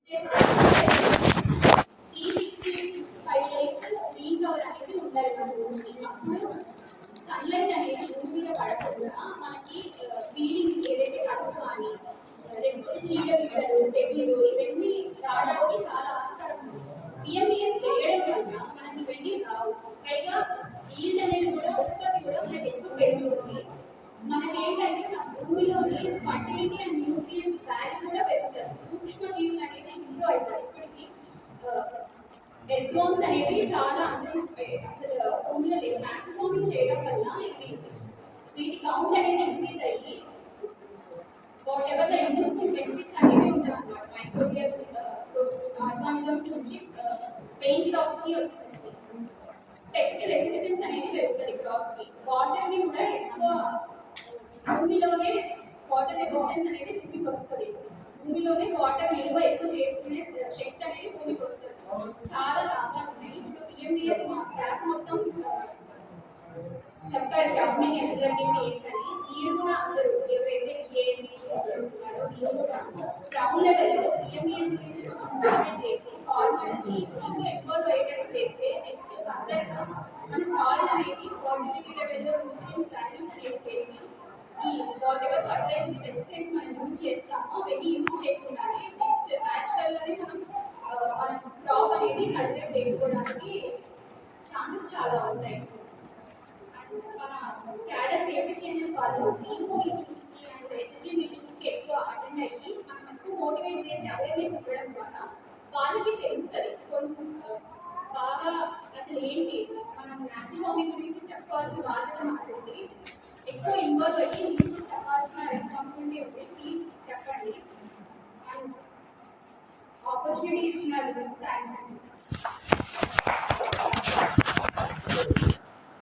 Green cover అనేది ఉండాలి మన భూమికి. అప్పుడు సన్లైట్ అనేది భూమి మీద పడకుండా మనకి ఫీలింగ్స్ ఏదైతే కడుపు కానీ లేకపోతే చీడపీడలు తెగులు ఇవన్నీ రావడానికి చాలా ఆస్కారం ఉంది. పిఎండిఎస్ వేయడం వల్ల మనకి ఇవన్నీ రావు. పైగా ఈల్డ్ అనేది కూడా ఉత్పత్తి కూడా మనకి ఎక్కువ పెరుగుతుంది. మనకేంటంటే మన భూమిలోని ఫర్టిలిటీ అండ్ న్యూట్రియన్స్ వాల్యూ కూడా పెరుగుతుంది. సూక్ష్మ జీవులు అనేది ఇంప్రూవ్ అవుతారు. ఇప్పటికి ఎర్త్వామ్స్ అనేవి చాలా అంతరించిపోయాయి. అసలు భూమిలో లేవు. మ్యాక్సిమం చేయడం వల్ల ఇవి వీటి కౌంట్ అనేది ఇంక్రీజ్ అయ్యి what ever the useful benefits అనేవి ఉంటాయి అన్నమాట. మైక్రోబియల్ ఆర్గానిజమ్స్ నుంచి పెయిన్ క్రాప్స్ కి వస్తుంది. టెక్స్ట్ రెసిస్టెన్స్ అనేది పెరుగుతుంది క్రాప్ కి. వాటర్ ని కూడా ఎక్కువ భూమిలోనే వాటర్ రెసిస్టెన్స్ అనేది భూమికి వస్తుంది. భూమిలోనే వాటర్ నిల్వ ఎక్కువ చేసుకునే శక్తి అనేది భూమికి వస్తుంది. చాలా లాభాలు ఉన్నాయి. ఇప్పుడు పిఎండిఎస్ మా స్టాఫ్ మొత్తం చెప్పారు డబ్బింగ్ ఎంత జరిగింది ఏంటని. మీరు కూడా అందరూ ఎవరైతే ఏఎంసీ చేస్తున్నారో మీరు కూడా గ్రౌండ్ లెవెల్లో పిఎండిఎస్ గురించి మోటివేట్ చేసి ఫార్మర్స్ కి ఇంకా ఇన్వాల్వ్ అయ్యేటట్టు చేస్తే నెక్స్ట్ ఫర్దర్గా మన సాయిల్ అనేది ఫర్టిలిటీ లెవెల్లో న్యూట్రియన్స్ వాల్యూస్ అనేది పెరిగి ఈ వాట్ ఎవర్ ఫర్టిలైజర్స్ పెస్టిసైడ్స్ మనం యూజ్ చేస్తామో అవన్నీ యూజ్ చేయకుండానే నెక్స్ట్ న్యాచురల్గానే మన క్రాప్ అనేది కల్టివేట్ చేసుకోవడానికి ఛాన్సెస్ చాలా ఉంటాయి. మన క్యాడర్ సేఫ్టీ అనే వాళ్ళు ఈగో మీటింగ్స్కి అండ్ ఎస్జీ మీటింగ్స్కి ఎక్కువ అటెండ్ అయ్యి మనం ఎక్కువ మోటివేట్ చేసి అవేర్నెస్ ఇవ్వడం ద్వారా వాళ్ళకి తెలుస్తుంది బాగా అసలు ఏంటి మనం నేషనల్ ఫార్మింగ్ గురించి చెప్పాల్సిన బాధ్యత మాట్లాడి ఎక్కువ ఇన్వాల్వ్ అయ్యి మీకు చెప్పాల్సిన రెస్పాన్సిబిలిటీ ఉంది. ప్లీజ్ చెప్పండి. అండ్ ఆపర్చునిటీ ఇచ్చినారు. థ్యాంక్స్ అండి.